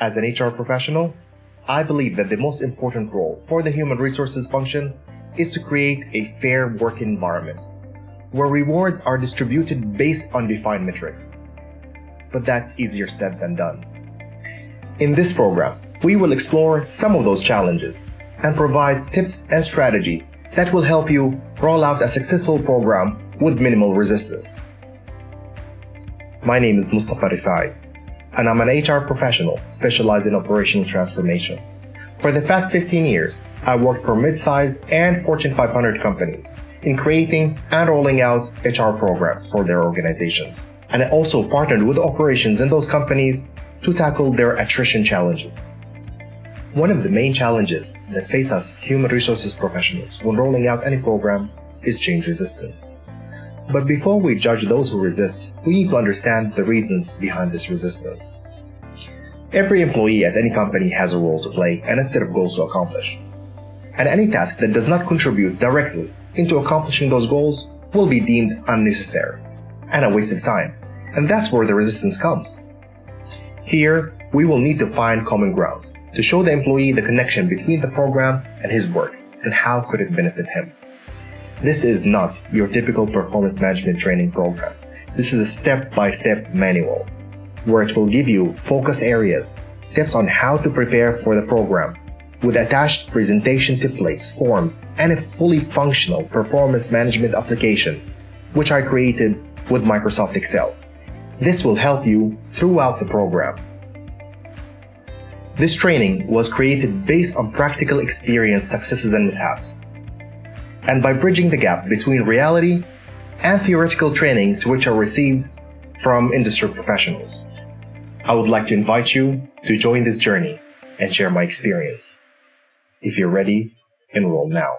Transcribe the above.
As an HR professional, I believe that the most important role for the human resources function is to create a fair work environment where rewards are distributed based on defined metrics. But that's easier said than done. In this program, we will explore some of those challenges and provide tips and strategies that will help you roll out a successful program with minimal resistance. My name is Mustafa Rifai, and I'm an HR professional specialized in operational transformation. For the past 15 years, I worked for mid-sized and Fortune 500 companies in creating and rolling out HR programs for their organizations. And I also partnered with operations in those companies to tackle their attrition challenges. One of the main challenges that face us human resources professionals when rolling out any program is change resistance. But before we judge those who resist, we need to understand the reasons behind this resistance. Every employee at any company has a role to play and a set of goals to accomplish. And any task that does not contribute directly into accomplishing those goals will be deemed unnecessary and a waste of time. And that's where the resistance comes. Here, we will need to find common ground to show the employee the connection between the program and his work and how could it benefit him. This is not your typical performance management training program. This is a step-by-step manual where it will give you focus areas, tips on how to prepare for the program with attached presentation templates, forms, and a fully functional performance management application, which I created with Microsoft Excel. This will help you throughout the program. This training was created based on practical experience, successes, and mishaps, and by bridging the gap between reality and theoretical training to which I received from industry professionals. I would like to invite you to join this journey and share my experience. If you're ready, enroll now.